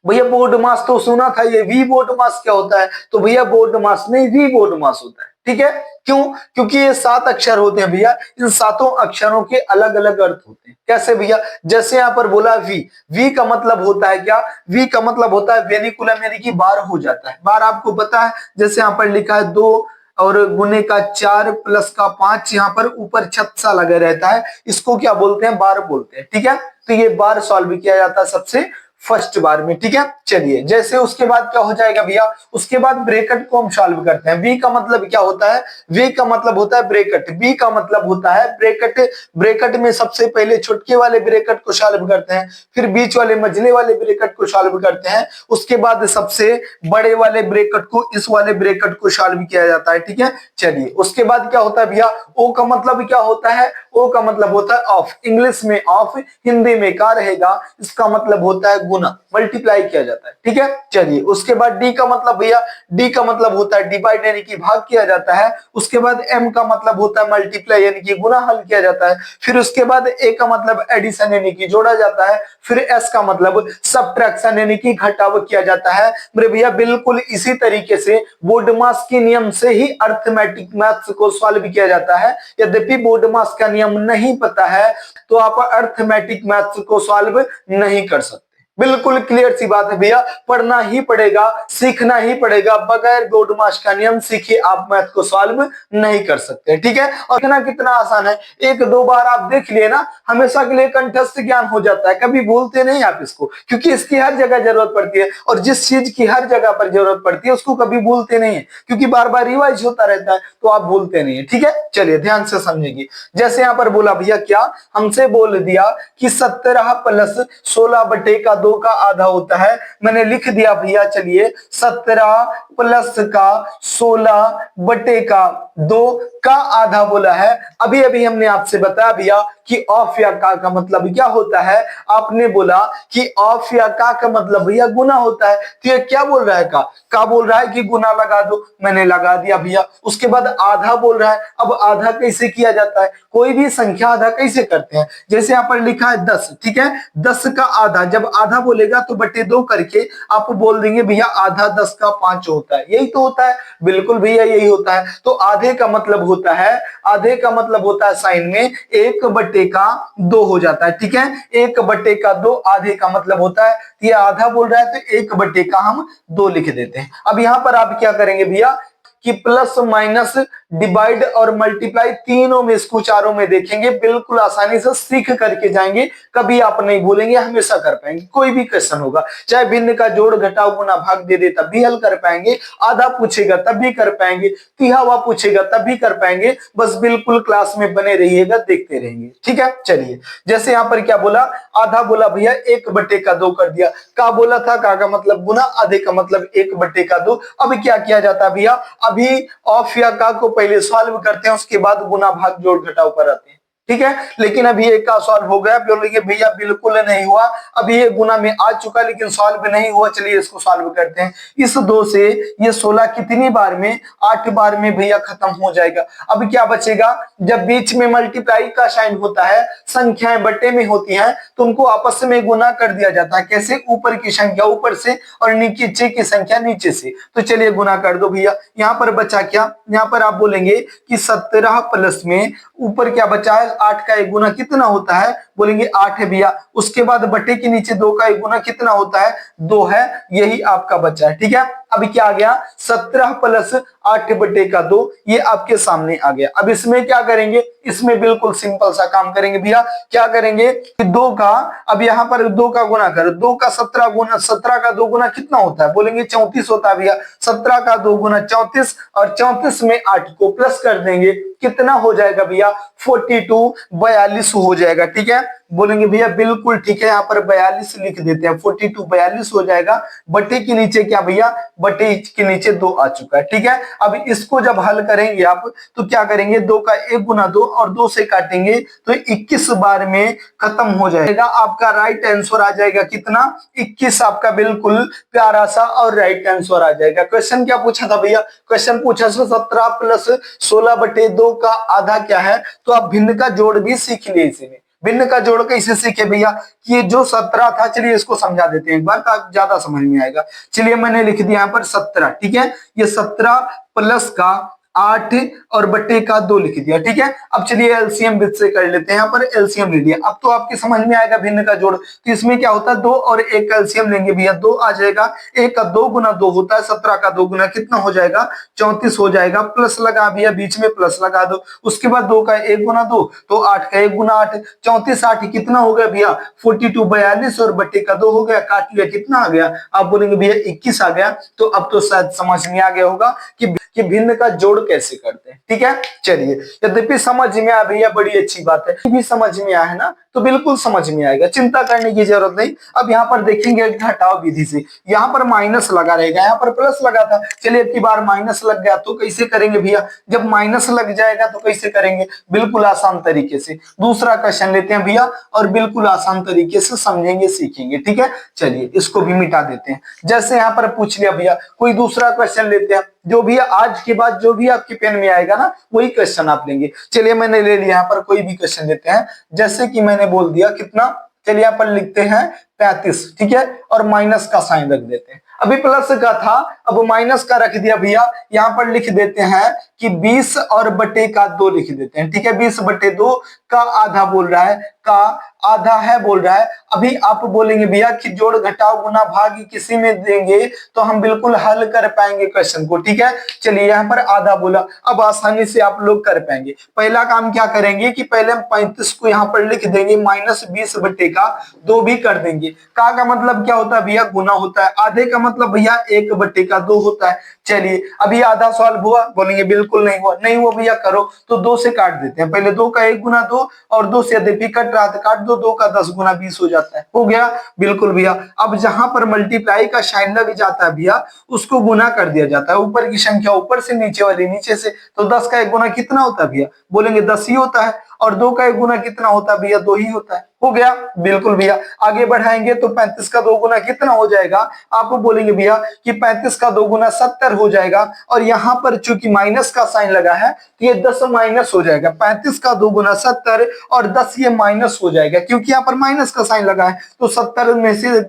भैया बोर्ड मास तो सुना था, ये वी बोर्ड मास क्या होता है? तो भैया बोर्ड मास नहीं, वी बोर्ड मास होता है। ठीक है, क्यों? क्योंकि ये 7 अक्षर होते हैं भैया, इन 7 अक्षरों के अलग अलग अर्थ होते हैं। कैसे भैया? जैसे यहाँ पर बोला वी, वी का मतलब होता है क्या? वी का मतलब होता है वेनिकुलम, यानी कि बार हो जाता है। बार आपको पता है, जैसे यहाँ पर लिखा है 2 और गुने का 4 प्लस का 5, यहाँ पर ऊपर छत सा लगा रहता है, इसको क्या बोलते हैं? बार बोलते हैं। ठीक है, तो ये बार सॉल्व किया जाता है सबसे फर्स्ट बार में। ठीक है, चलिए, जैसे उसके बाद क्या हो जाएगा भैया? उसके बाद ब्रैकेट को हम सॉल्व करते हैं। बी का मतलब क्या होता है? वी का मतलब होता है ब्रैकेट, बी का मतलब होता है ब्रैकेट। ब्रैकेट में सबसे पहले छुटके वाले ब्रैकेट को सॉल्व करते हैं, फिर बीच वाले मझले वाले ब्रैकेट को सॉल्व करते हैं, उसके बाद सबसे बड़े वाले ब्रैकेट को, इस वाले ब्रैकेट को सॉल्व किया जाता है। ठीक है, चलिए, उसके बाद क्या होता है भैया? ओ का मतलब क्या होता है? ओ का मतलब होता है ऑफ, इंग्लिश में ऑफ, हिंदी में का रहेगा, इसका मतलब होता है गुना, मल्टीप्लाई किया जाता है। ठीक है, चलिए, उसके बाद डी का मतलब भैया, डी का मतलब होता है डिवाइड, यानी कि भाग किया जाता है। उसके बाद एम का मतलब होता है मल्टीप्लाई, यानी कि गुना हल किया जाता है। फिर उसके बाद ए का मतलब एडिशन, यानी कि जोड़ा जाता है। फिर एस का मतलब सबट्रैक्शन, यानी कि घटाव किया जाता है। मेरे भैया बिल्कुल इसी तरीके से बोर्ड मास के नियम से ही अर्थमेटिक मैथ्स को सॉल्व किया जाता है। यद्यपि बोर्ड मास का नियम नहीं पता है तो आप अर्थमेटिक मैथ्स को सॉल्व नहीं कर सकते। बिल्कुल क्लियर सी बात है भैया, पढ़ना ही पड़ेगा, सीखना ही पड़ेगा, बगैर बोर्ड मास का नियम सीखे आप मैथ को सॉल्व नहीं कर सकते। ठीक है, और कितना आसान है, 1-2 बार आप देख लिए ना, हमेशा के लिए कंठस्थ ज्ञान हो जाता है, कभी भूलते नहीं आप इसको, क्योंकि इसकी हर जगह जरूरत पड़ती है, और जिस चीज की हर जगह पर जरूरत पड़ती है उसको कभी भूलते नहीं है, क्योंकि बार बार रिवाइज होता रहता है, तो आप भूलते नहीं है। ठीक है, चलिए ध्यान से समझेंगे। जैसे यहाँ पर बोला भैया, क्या हमसे बोल दिया कि 17 प्लस 16 बटे का 2 का आधा होता है। मैंने लिख दिया भैया, चलिए, 17 प्लस का 16 बटे का 2 का आधा बोला है। अभी अभी हमने आपसे बताया भैया कि ऑफ या का मतलब क्या होता है? आपने बोला कि ऑफ या का मतलब भैया गुना होता है। तो ये क्या बोल रहा है? का बोल रहा है कि गुना लगा दो, मैंने लगा दिया भैया। उसके बाद आधा बोल रहा है। अब आधा कैसे किया जाता है? कोई भी संख्या आधा कैसे करते हैं? जैसे यहाँ पर लिखा है 10, ठीक है, 10 का आधा, जब आधा बोलेगा तो बटे 2 करके आप बोल देंगे भैया आधा 10 का 5 होता है। यही तो होता है, बिल्कुल भैया यही होता है। तो आधे का मतलब होता है, आधे का मतलब होता है साइन में 1 बटे का 2 हो जाता है। ठीक है, 1 बटे का 2 आधे का मतलब होता है। ये आधा बोल रहा है तो 1 बटे का हम 2 लिख देते हैं। अब यहां पर आप क्या करेंगे भैया कि प्लस माइनस डिवाइड और मल्टीप्लाई तीनों में, इसको चारों में देखेंगे, बिल्कुल आसानी से सीख करके जाएंगे, कभी आप नहीं भूलेंगे, हमेशा कर पाएंगे। कोई भी क्वेश्चन होगा, चाहे भिन्न का जोड़ घटाव गुना भाग दे दे तब भी हल कर पाएंगे, आधा पूछेगा तब भी कर पाएंगे, तिहा हुआ पूछेगा तब भी कर पाएंगे। बस बिल्कुल क्लास में बने रहिएगा, देखते रहेंगे। ठीक है, चलिए, जैसे यहाँ पर क्या बोला, आधा बोला भैया 1 बटे का 2 कर दिया। का बोला था, का मतलब गुना, आधे का मतलब 1 बटे का 2। अब क्या किया जाता है भैया? अभी ऑफ या का को पहले सॉल्व करते हैं, उसके बाद गुना भाग जोड़ घटाव पर आते हैं। ठीक है, लेकिन अभी एक का सॉल्व हो गया, बोलेंगे भैया बिल्कुल नहीं हुआ, अभी ये गुना में आ चुका लेकिन सॉल्व नहीं हुआ। चलिए इसको सॉल्व करते हैं। इस 2 से ये 16 कितनी बार में? 8 बार में भैया खत्म हो जाएगा। अब क्या बचेगा? जब बीच में मल्टीप्लाई का साइन होता है, संख्याएं बटे में होती हैं, तो उनको आपस में गुना कर दिया जाता है। कैसे? ऊपर की संख्या ऊपर से और नीचे की संख्या नीचे से। तो चलिए गुना कर दो भैया। यहाँ पर बचा क्या? यहाँ पर आप बोलेंगे कि 17 प्लस में ऊपर क्या बचा है? 8 का 1 गुना कितना होता है? बोलेंगे 8 है भैया। उसके बाद बटे के नीचे 2 का 1 गुना कितना होता है? 2 है, यही आपका बचा है। ठीक है, अभी क्या आ गया? 17 प्लस 8 बटे का 2, ये आपके सामने आ गया। अब इसमें क्या करेंगे? इसमें बिल्कुल सिंपल सा काम करेंगे भैया। क्या करेंगे कि 2 का, अब यहाँ पर 2 का गुना करो, 2 का 17 गुना, 17 का 2 गुना कितना होता है? बोलेंगे 34 होता है भैया। 17 का 2 गुना 34, और 34 में 8 को प्लस कर देंगे, कितना हो जाएगा भैया? 42, 42 हो जाएगा। ठीक है, बोलेंगे भैया बिल्कुल ठीक है, यहाँ पर 42 लिख देते हैं, 42 42 हो जाएगा। बटे के नीचे क्या भैया? बटे के नीचे 2 आ चुका है। ठीक है, अब इसको जब हल करेंगे आप तो क्या करेंगे? 2 का 1 गुना 2 और 2 से काटेंगे तो 21 बार में खत्म हो जाएगा। आपका राइट आंसर आ जाएगा कितना? 21 आपका बिल्कुल प्यारा सा और राइट आंसर आ जाएगा। क्वेश्चन क्या पूछा था भैया? क्वेश्चन पूछा 17 प्लस 16 बटे 2 का आधा क्या है? तो आप भिन्न का जोड़ भी सीख लिए इसी में। भिन्न का जोड़ कैसे सीखे भैया कि ये जो 17 था, चलिए इसको समझा देते हैं एक बार ताकि ज्यादा समझ में आएगा। चलिए मैंने लिख दिया यहाँ पर 17, ठीक है। ये 17 प्लस का 8 और बट्टे का 2 लिख दिया, ठीक है। अब चलिए एलसीएम विद से कर लेते हैं, यहाँ पर एलसीएम ले लिया। अब तो आपके समझ में आएगा भिन्न का जोड़, तो इसमें क्या होता है 2 और 1 का एलसीएम लेंगे भैया, 2 आ जाएगा। 1 का 2 गुना 2 होता है, 17 का 2 गुना कितना हो जाएगा 34 हो जाएगा। प्लस लगा भैया, बीच में प्लस लगा दो। उसके बाद 2 का 1 गुना 2 तो 8 का 1 गुना 8, 34 8 कितना हो गया भैया 42 42 और बट्टे का 2 हो गया, काट लिया कितना आ गया, आप बोलेंगे भैया 21 आ गया। तो अब तो शायद समझ में आ गया होगा कि भिन्न का जोड़ कैसे करते हैं, ठीक है। चलिए यद्यपि समझ में आ भैया बड़ी अच्छी बात है, भी समझ में आया है ना, तो बिल्कुल समझ में आएगा, चिंता करने की जरूरत नहीं। अब यहाँ पर देखेंगे घटाव विधि से, यहाँ पर माइनस लगा रहेगा, यहाँ पर प्लस लगा था, चलिए अब की बार माइनस लग गया तो कैसे करेंगे भैया, जब माइनस लग जाएगा तो कैसे करेंगे, बिल्कुल आसान तरीके से। दूसरा क्वेश्चन लेते हैं भैया और बिल्कुल आसान तरीके से समझेंगे सीखेंगे, ठीक है। चलिए इसको भी मिटा देते हैं, जैसे यहाँ पर पूछ लिया भैया, कोई दूसरा क्वेश्चन लेते हैं, जो भी आज के बाद जो भी आपके पेन में आएगा ना वही क्वेश्चन आप लेंगे। चलिए मैंने ले लिया, यहाँ पर कोई भी क्वेश्चन लेते हैं, जैसे कि मैंने बोल दिया कितना, चलिए यहाँ पर लिखते हैं 35, ठीक है, और माइनस का साइन रख देते हैं। अभी प्लस का था, अब माइनस का रख दिया भैया, यहाँ पर लिख देते हैं कि 20 और बटे का 2 लिख देते हैं, ठीक है। 20 बटे 2 का आधा बोल रहा है, का आधा है बोल रहा है। अभी आप बोलेंगे भैया कि जोड़ घटाव गुना भाग किसी में देंगे तो हम बिल्कुल हल कर पाएंगे क्वेश्चन को, ठीक है। चलिए यहाँ पर आधा बोला, अब आसानी से आप लोग कर पाएंगे। पहला काम क्या करेंगे कि पहले हम 35 को यहाँ पर लिख देंगे, माइनस 20 बटे का 2 भी कर देंगे। का मतलब क्या होता है भैया, गुना होता है। आधे का मतलब भैया 1 बटे का 2 होता है। चलिए अभी आधा सॉल्व हुआ, बोलेंगे बिल्कुल नहीं हुआ, नहीं हुआ भैया करो, तो 2 से काट देते हैं। पहले 2 का 1 गुना 2 और 2 से यदि कट रहा तो काट दो, 2 का 10 गुना 20 हो जाता है, हो गया बिल्कुल भैया। अब जहां पर मल्टीप्लाई का साइन लग जाता है भैया उसको गुना कर दिया जाता है, ऊपर की संख्या ऊपर से, नीचे वाली नीचे से। तो 10 का 1 गुना कितना होता है भैया, बोलेंगे 10 ही होता है, और 2 का 1 गुना कितना होता है भैया, 2 ही होता है, हो गया बिल्कुल भैया। आगे बढ़ाएंगे तो 35 का 2 गुना कितना हो जाएगा, आपको बोलेंगे भैया कि 35 का 2 गुना 70 हो जाएगा, और यहाँ पर चूंकि माइनस का साइन लगा है तो ये 10 माइनस हो जाएगा। 35 का 2 गुना 70 और 10 ये माइनस हो जाएगा, क्योंकि यहाँ पर माइनस का साइन लगा है, तो 70 में से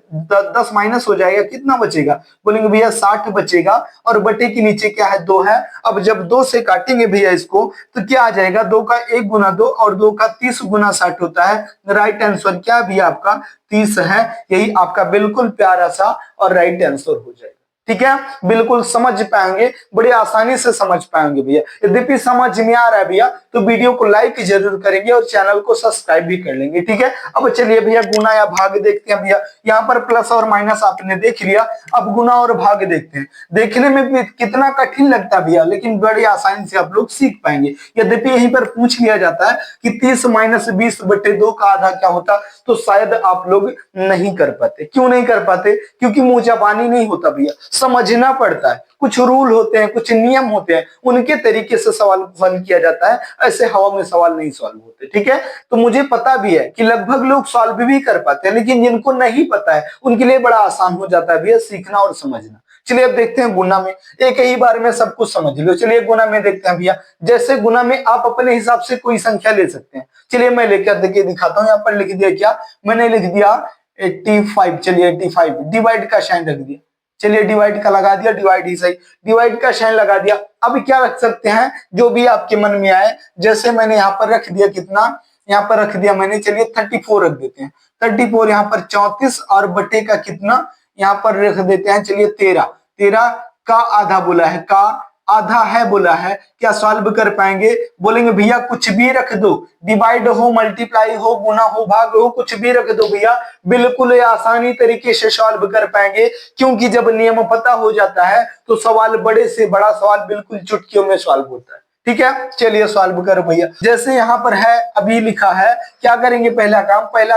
10 माइनस हो जाएगा, कितना बचेगा, बोलेंगे भैया 60 बचेगा, और बटे के नीचे क्या है 2 है। अब जब 2 से काटेंगे भैया इसको तो क्या आ जाएगा, 2 का 1 गुना 2 और 2 का 30 गुना 60 होता है। राइट आंसर क्या भी आपका 30 है, यही आपका बिल्कुल प्यारा सा और राइट आंसर हो जाएगा, ठीक है। बिल्कुल समझ पाएंगे, बड़ी आसानी से समझ पाएंगे भैया। यद्यपि समझ में आ रहा है भैया तो वीडियो को लाइक जरूर करेंगे और चैनल को सब्सक्राइब भी कर लेंगे, ठीक है। अब चलिए भैया गुना या भाग देखते हैं भैया। यहाँ पर प्लस और माइनस आपने देख लिया, अब गुना और भाग देखते हैं। देखने में भी कितना कठिन लगता है भैया, लेकिन बड़ी आसानी से आप लोग सीख पाएंगे। यद्यपि यहीं पर पूछ लिया जाता है कि 30 माइनस 20 बटे 2 का आधा क्या होता, तो शायद आप लोग नहीं कर पाते। क्यों नहीं कर पाते, क्योंकि मुंह जबानी नहीं होता भैया, समझना पड़ता है। कुछ रूल होते हैं, कुछ नियम होते हैं, उनके तरीके से सवाल को हल किया जाता है, ऐसे हवा में सवाल नहीं सॉल्व होते, ठीक है। तो मुझे पता भी है कि लगभग लोग सॉल्व भी कर पाते हैं, लेकिन जिनको नहीं पता है उनके लिए बड़ा आसान हो जाता है भैया सीखना और समझना। चलिए अब देखते हैं गुना में, एक ही बार में सब कुछ समझ लो। चलिए गुना में देखते हैं भैया, जैसे गुना में आप अपने हिसाब से कोई संख्या ले सकते हैं। चलिए मैं लेकर देखिए दिखाता हूँ, यहाँ पर लिख दिया क्या, मैंने लिख दिया 85। चलिए 85 डिवाइड का साइन रख दिया, चलिए डिवाइड का लगा दिया, डिवाइड ही सही, डिवाइड का साइन लगा दिया। अब क्या रख सकते हैं जो भी आपके मन में आए, जैसे मैंने यहाँ पर रख दिया कितना, यहाँ पर रख दिया मैंने, चलिए 34 रख देते हैं। 34 यहाँ पर 34 और बटे का कितना यहाँ पर रख देते हैं, चलिए 13। 13 का आधा बोला है, का आधा है बोला है, क्या सॉल्व कर पाएंगे, बोलेंगे भैया कुछ भी रख दो, डिवाइड हो, मल्टीप्लाई हो, गुना हो, भाग हो, कुछ भी रख दो भैया, बिल्कुल आसानी तरीके से सॉल्व कर पाएंगे। क्योंकि जब नियम पता हो जाता है तो सवाल बड़े से बड़ा सवाल बिल्कुल चुटकियों में सॉल्व होता है, ठीक है। चलिए सॉल्व करो भैया, जैसे यहाँ पर है अभी लिखा है, क्या करेंगे, पहला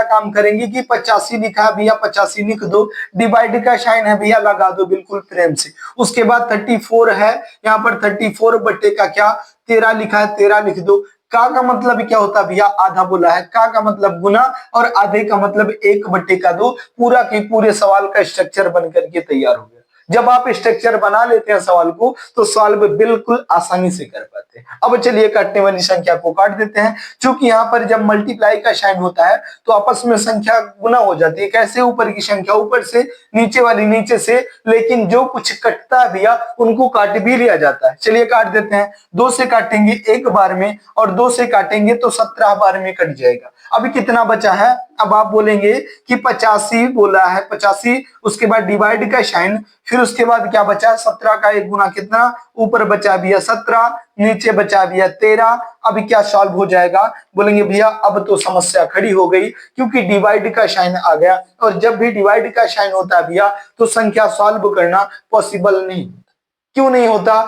काम करेंगे कि 85 लिखा है भैया, 85 लिख दो, डिवाइड का साइन है भैया लगा दो बिल्कुल प्रेम से। उसके बाद 34 है, यहाँ पर 34 बटे का क्या 13 लिखा है, 13 लिख दो। का मतलब क्या होता है भैया, आधा बोला है, का मतलब गुना, और आधे का मतलब 1 बटे का 2। पूरा के पूरे सवाल का स्ट्रक्चर बन करके तैयार हो गया। जब आप स्ट्रक्चर बना लेते हैं सवाल को तो सॉल्व बिल्कुल आसानी से कर पाते हैं। अब चलिए काटने वाली संख्या को काट देते हैं। चूंकि यहाँ पर जब मल्टीप्लाई का साइन होता है तो आपस में संख्या गुना हो जाती है। कैसे? ऊपर की संख्या ऊपर से, नीचे वाली नीचे से, लेकिन जो कुछ कटता है भैया उनको काट भी लिया जाता है। चलिए काट देते हैं। 2 से काटेंगे 1 बार में और 2 से काटेंगे तो 17 बार में कट जाएगा। अभी कितना बचा है? अब आप बोलेंगे कि 85 बोला है, 85, उसके बाद डिवाइड का साइन, फिर उसके बाद क्या बचा? 17 का 1 गुना कितना? ऊपर बचा भैया 17, नीचे बचा भैया 13। अभी क्या सॉल्व हो जाएगा? बोलेंगे भैया अब तो समस्या खड़ी हो गई, क्योंकि डिवाइड का साइन आ गया, और जब भी डिवाइड का साइन होता है भैया तो संख्या सॉल्व करना पॉसिबल नहीं। क्यों नहीं होता?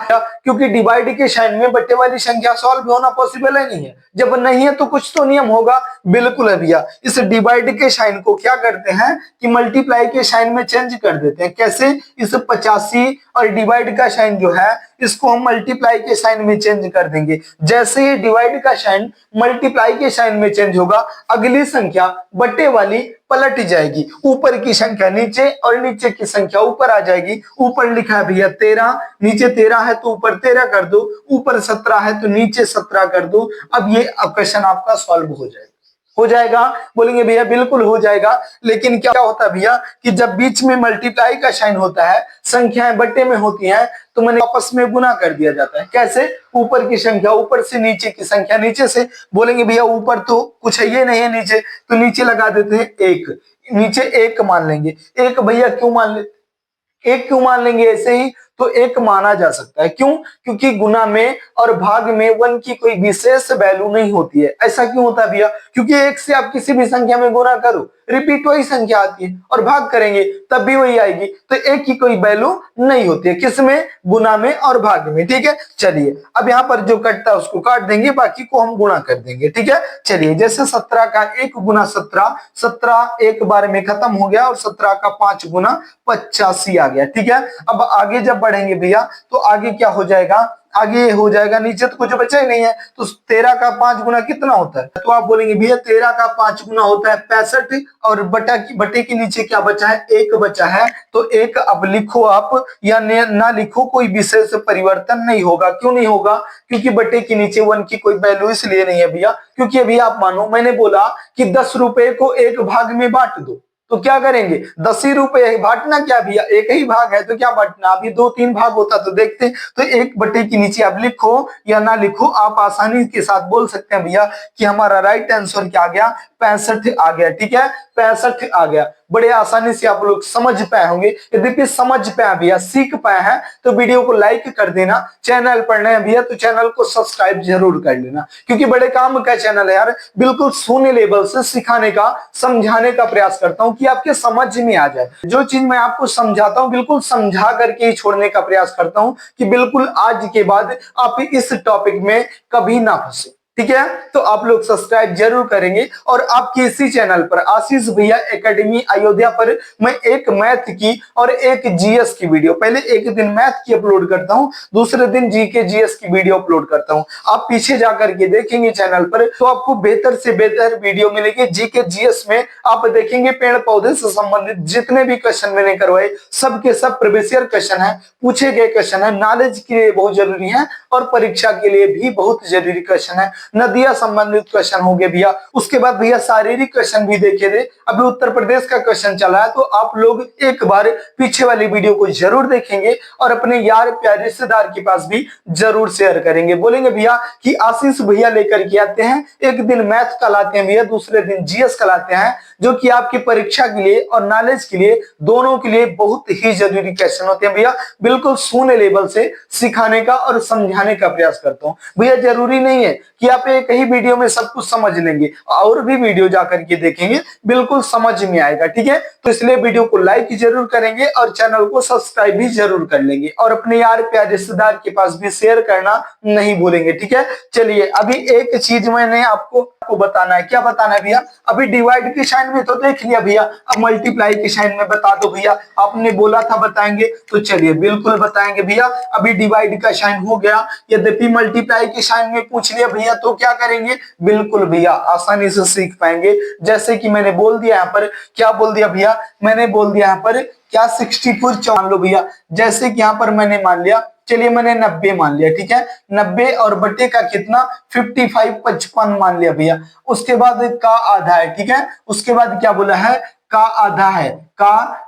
क्योंकि डिवाइड के साइन में बट्टे वाली संख्या सॉल्व होना पॉसिबल है नहीं है। जब नहीं है तो कुछ तो नियम होगा। बिल्कुल है भैया। इस डिवाइड के साइन को क्या करते हैं कि मल्टीप्लाई के साइन में चेंज कर देते हैं। कैसे? इस 85 और डिवाइड का साइन जो है इसको हम मल्टीप्लाई के साइन में चेंज कर देंगे। जैसे ही डिवाइड का साइन मल्टीप्लाई के साइन में चेंज होगा, अगली संख्या बट्टे वाली पलट जाएगी। ऊपर की संख्या नीचे और नीचे की संख्या ऊपर आ जाएगी। ऊपर लिखा है भैया 13, नीचे 13 है तो ऊपर 13 कर दो, ऊपर 17 है तो नीचे 17 कर दो। अब ये क्वेश्चन आपका सॉल्व हो जाएगा। हो जाएगा? बोलेंगे भैया बिल्कुल हो जाएगा। लेकिन क्या होता है भैया कि जब बीच में मल्टीप्लाई का साइन होता है, संख्याएं बट्टे में होती हैं, तो मैंने आपस में गुना कर दिया जाता है। कैसे? ऊपर की संख्या ऊपर से, नीचे की संख्या नीचे से। बोलेंगे भैया ऊपर तो कुछ है ये नहीं है नीचे, तो नीचे लगा देते हैं 1, नीचे 1 मान लेंगे। 1 भैया क्यों मान लेते? 1 क्यों मान लेंगे? ऐसे ही तो 1 माना जा सकता है। क्यों? क्योंकि गुना में और भाग में 1 की कोई विशेष वैल्यू नहीं होती है। ऐसा क्यों होता है भैया? क्योंकि 1 से आप किसी भी संख्या में गुना करो, रिपीट वही संख्या आती है, और भाग करेंगे तब भी वही आएगी। तो 1 की कोई वैल्यू नहीं होती है। किसमें? गुना में और भाग में। ठीक है, चलिए अब यहाँ पर जो कटता है उसको काट देंगे, बाकी को हम गुणा कर देंगे। ठीक है, चलिए जैसे 17 का 1 गुना 17, 17 1 बार में खत्म हो गया, और 17 का 5 गुना 85 आ गया। ठीक है, अब आगे जब बढ़ेंगे भैया तो आगे क्या हो जाएगा? आगे हो जाएगा, नीचे तो कुछ बचा ही नहीं है, तो 13 का 5 गुना कितना होता है? तो आप बोलेंगे भैया 13 का 5 गुना होता है 65, और बटे के नीचे क्या बचा है? 1 बचा है। तो 1 अब लिखो आप या ना लिखो, कोई विशेष परिवर्तन नहीं होगा। क्यों नहीं होगा? क्योंकि बटे के नीचे 1 की कोई वैल्यू इसलिए नहीं है भैया, क्योंकि अभी आप मानो मैंने बोला कि 10 रुपए को 1 भाग में बांट दो, तो क्या करेंगे? 10 ही रुपए। बांटना क्या भैया? 1 ही भाग है तो क्या बांटना? अभी 2-3 भाग होता तो देखते। तो 1 बटे के नीचे आप लिखो या ना लिखो, आप आसानी के साथ बोल सकते हैं भैया कि हमारा राइट आंसर क्या आ गया? 65 आ गया। ठीक है, 65 आ गया। बड़े आसानी से आप लोग समझ पाए होंगे। यदि समझ पाए भैया, सीख पाए हैं, तो वीडियो को लाइक कर देना। चैनल पर नए भैया तो चैनल को सब्सक्राइब जरूर कर लेना, क्योंकि बड़े काम का चैनल है यार। बिल्कुल शून्य लेवल से सिखाने का, समझाने का प्रयास करता हूं कि आपके समझ में आ जाए। जो चीज मैं आपको समझाता हूं बिल्कुल समझा करके ही छोड़ने का प्रयास करता हूं, कि बिल्कुल आज के बाद आप इस टॉपिक में कभी ना फंसे। ठीक है, तो आप लोग सब्सक्राइब जरूर करेंगे। और आपके इसी चैनल पर आशीष भैया एकेडमी अयोध्या पर मैं एक मैथ की और एक जीएस की वीडियो, पहले एक दिन मैथ की अपलोड करता हूं, दूसरे दिन जीके जीएस की वीडियो अपलोड करता हूं। आप पीछे जाकर के देखेंगे चैनल पर तो आपको बेहतर से बेहतर वीडियो मिलेगी। जीके जीएस में आप देखेंगे पेड़ पौधे से संबंधित जितने भी क्वेश्चन मैंने करवाए सबके सब प्रीवियस क्वेश्चन है, पूछे गए क्वेश्चन है, नॉलेज के लिए बहुत जरूरी है और परीक्षा के लिए भी बहुत जरूरी क्वेश्चन है। नदियां संबंधित क्वेश्चन हो गए भैया। उसके बाद भैया शारीरिक क्वेश्चन भी देखे थे। अभी उत्तर प्रदेश का क्वेश्चन चला है, तो आप लोग एक बार पीछे वाली वीडियो को जरूर देखेंगे और अपने यार प्यारे रिश्तेदार के पास भी जरूर शेयर करेंगे। बोलेंगे भैया कि आशीष भैया लेकर के आते हैं, एक दिन मैथ का लाते हैं भैया, दूसरे दिन जीएस का लाते हैं, जो कि आपकी परीक्षा के लिए और नॉलेज के लिए दोनों के लिए बहुत ही जरूरी क्वेश्चन होते हैं भैया। बिल्कुल शून्य लेवल से सिखाने का और समझाने का प्रयास करता हूं भैया। जरूरी नहीं है कि आप एक ही वीडियो में सब कुछ समझ लेंगे, और भी वीडियो जाकर के देखेंगे बिल्कुल समझ में आएगा। ठीक है, तो इसलिए वीडियो को लाइक जरूर करेंगे और चैनल को सब्सक्राइब भी जरूर कर लेंगे, और अपने यार प्यारे रिश्तेदार के पास भी शेयर करना नहीं भूलेंगे। ठीक है, चलिए अभी एक चीज मैंने आपको आपको बताना है। क्या बताना है भैया? अभी डिवाइड के साइन में तो देख लिया भैया, अब मल्टीप्लाई के साइन में बता दो भैया। आपने बोला था बताएंगे, तो चलिए बिल्कुल बताएंगे भैया। अभी डिवाइड का साइन हो गया, यद्यपि मल्टीप्लाई के साइन में पूछ लिया भैया तो क्या करेंगे? बिल्कुल भैया आसानी से सीख पाएंगे। जैसे कि मैंने बोल दिया यहाँ पर, क्या बोल दिया भैया? मैंने बोल दिया यहाँ पर क्या 64 मान लो भैया। जैसे कि यहाँ पर मैंने मान लिया, चलिए मैंने 90 मान लिया, ठीक है। 90 और बटे का कितना? 55 55 मान लिया भैया। उसके बाद का आधा है, ठीक है। उसके बाद क्या बोला है? का आधा है, का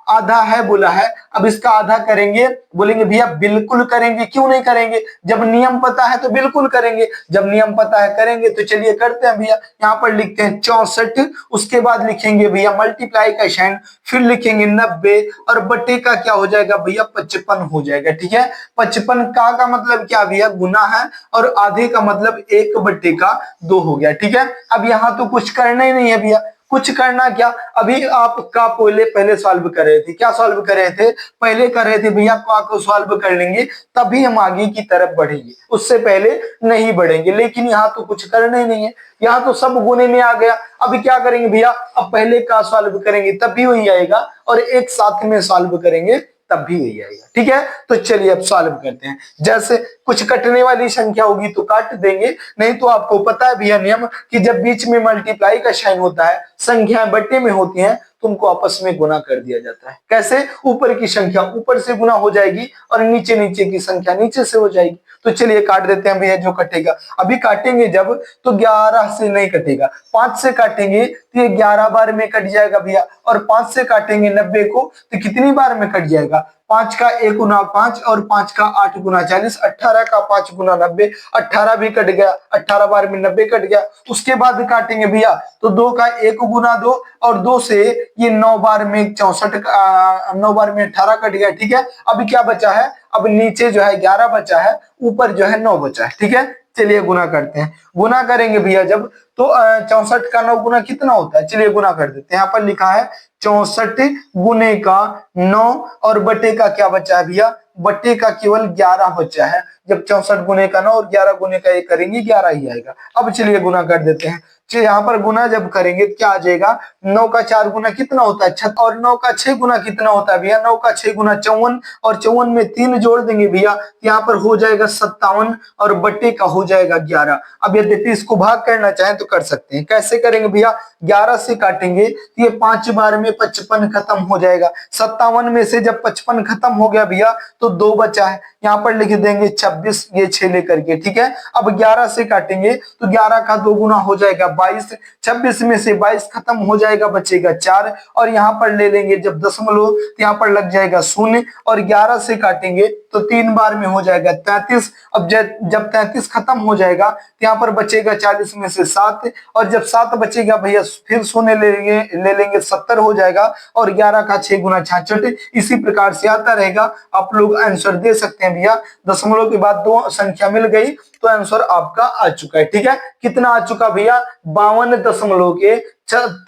आधा है बोला है। अब इसका आधा करेंगे, बोलेंगे भैया बिल्कुल करेंगे, क्यों नहीं करेंगे? जब नियम पता है तो बिल्कुल करेंगे, जब नियम पता है करेंगे। तो चलिए करते हैं भैया। यहाँ पर लिखते हैं 64, उसके बाद लिखेंगे भैया मल्टीप्लाई का साइन, फिर लिखेंगे 90 और बटे का क्या हो जाएगा भैया? 55 हो जाएगा, ठीक है। 55 का मतलब क्या भैया? गुना है, और आधे का मतलब 1 बटे का 2 हो गया, ठीक है। अब यहाँ तो कुछ करना ही नहीं है भैया, कुछ करना क्या? अभी आप का पहले सॉल्व कर रहे थे, क्या सॉल्व कर रहे थे? पहले कर रहे थे भैया का को सॉल्व कर लेंगे तभी हम आगे की तरफ बढ़ेंगे, उससे पहले नहीं बढ़ेंगे। लेकिन यहाँ तो कुछ करना ही नहीं है, यहाँ तो सब गुने में आ गया। अभी क्या करेंगे भैया? अब पहले का सॉल्व करेंगे तब भी वही आएगा, और एक साथ में सॉल्व करेंगे तब भी यही आएगा, ठीक है। तो चलिए अब सॉल्व करते हैं। जैसे कुछ कटने वाली संख्या होगी तो काट देंगे, नहीं तो आपको पता है भैया नियम कि जब बीच में मल्टीप्लाई का साइन होता है, संख्याएं बट्टे में होती हैं, तो उनको आपस में गुना कर दिया जाता है। कैसे? ऊपर की संख्या ऊपर से गुना हो जाएगी और नीचे नीचे की संख्या नीचे से हो जाएगी। तो चलिए काट देते हैं भैया जो कटेगा। अभी काटेंगे जब तो 11 से नहीं कटेगा, 5 से काटेंगे तो ये 11 बार में कट जाएगा भैया, और 5 से काटेंगे 90 को तो कितनी बार में कट जाएगा? 5 का 1 गुना 5 और 5 का 8 गुना 40, 18 का 5 गुना 90, 18 भी कट गया, 18 बार में 90 कट गया। उसके बाद काटेंगे भैया तो 2 का 1 गुना 2 और 2 से ये 9 बार में 64, 9 बार में 18 कट गया, ठीक है। अभी क्या बचा है? अब नीचे जो है 11 बचा है, ऊपर जो है 9 बचा है, ठीक है। चलिए गुना करते हैं। गुना करेंगे भैया जब तो 64 का 9 गुना कितना होता है? चलिए गुना कर देते हैं। यहाँ पर लिखा है 64 गुने का 9 और बटे का क्या बचा है भैया? बटे का केवल 11 बचा है। जब 64 गुने का 9 और 11 गुने का 1 करेंगे 11 ही आएगा। अब चलिए गुना कर देते हैं। यहाँ पर गुना जब करेंगे क्या आ जाएगा? 9 का 4 गुना कितना होता है? 6, और 9 का 6 गुना कितना होता है भैया? 9 का 6 गुना 54, और 54 में 3 जोड़ देंगे भैया तो यहाँ पर हो जाएगा 57 और बटे का हो जाएगा 11। अब यदि इसको भाग करना चाहें तो कर सकते हैं। कैसे करेंगे भैया? 11 से काटेंगे तो ये 5 बार में 55 खत्म हो जाएगा। 57 में से जब 55 खत्म हो गया भैया तो 2 बचा है, यहाँ पर लिख देंगे 26, ये 6 लेकर के, ठीक है। अब 11 से काटेंगे तो 11 का 2 गुना हो जाएगा 22, 26 में से 22 खत्म हो जाएगा, बचेगा 4, और यहाँ पर ले लेंगे जब दशमलव तो यहाँ पर लग जाएगा 0, और 11 से काटेंगे तो 3 बार में हो जाएगा 33। अब जब 33 खत्म हो जाएगा तो यहाँ पर बचेगा 40 में से 7, और जब 7 बचेगा भैया फिर 0 ले लेंगे 70 हो जाएगा, और 11 का 6 गुना 66। इसी प्रकार से आता रहेगा। आप लोग आंसर दे सकते हैं भैया। दशमलव के बाद 2 संख्या मिल गई तो आंसर आपका आ चुका है, ठीक है। कितना आ चुका भैया? 52 दशमलव के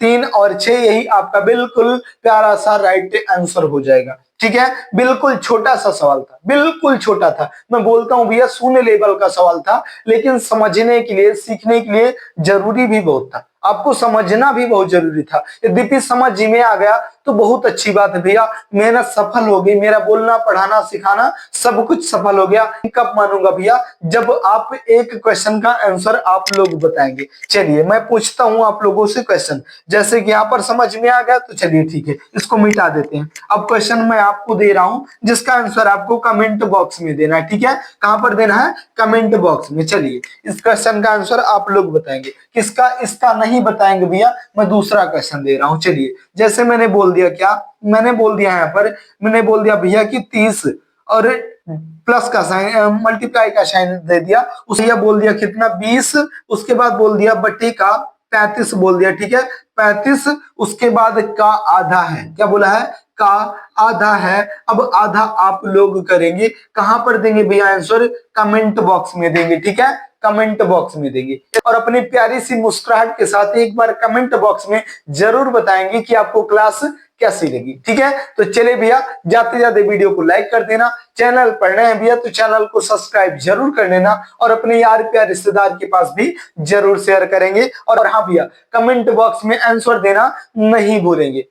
3 और 6, यही आपका बिल्कुल प्यारा सा राइट आंसर हो जाएगा, ठीक है। बिल्कुल छोटा सा सवाल था, बिल्कुल छोटा था। मैं बोलता हूं भैया 0 लेवल का सवाल था, लेकिन समझने के लिए, सीखने के लिए जरूरी भी बहुत था। आपको समझना भी बहुत जरूरी था। यद्यपि समझ में आ गया तो बहुत अच्छी बात है भैया, मेहनत सफल हो गई, मेरा बोलना पढ़ाना सिखाना सब कुछ सफल हो गया। कब मानूंगा भैया? जब आप एक क्वेश्चन का आंसर आप लोग बताएंगे। चलिए मैं पूछता हूं आप लोगों से क्वेश्चन, जैसे कि यहाँ पर समझ में आ गया तो चलिए ठीक है, इसको मिटा देते हैं। अब क्वेश्चन मैं आपको दे रहा हूं जिसका आंसर आपको कमेंट बॉक्स में देना है, ठीक है। कहां पर देना है? कमेंट बॉक्स में। चलिए इस क्वेश्चन का आंसर आप लोग बताएंगे। किसका? इसका नहीं बताएंगे भैया, मैं दूसरा क्वेश्चन दे रहा हूं। चलिए जैसे मैंने बोल दिया, क्या मैंने बोल दिया यहाँ पर? मैंने बोल दिया भैया कि 30 और प्लस का साइन, मल्टीप्लाई का साइन दे दिया। उसे बोल दिया कितना? 20, उसके बाद बोल दिया बटे का 35 बोल दिया, ठीक है। 35 उसके बाद का आधा है, क्या बोला है? का आधा है। अब आधा आप लोग करेंगे, कहां पर देंगे भैया आंसर? कमेंट बॉक्स में देंगे, ठीक है। कमेंट बॉक्स में देंगे और अपनी प्यारी सी मुस्कुराहट के साथ एक बार कमेंट बॉक्स में जरूर बताएंगे कि आपको क्लास कैसी लगी। ठीक है, तो चले भैया जाते जाते वीडियो को लाइक कर देना, चैनल पर नए हैं भैया तो चैनल को सब्सक्राइब जरूर कर लेना और अपने यार प्यार रिश्तेदार के पास भी जरूर शेयर करेंगे। और हाँ भैया, कमेंट बॉक्स में आंसर देना नहीं भूलेंगे।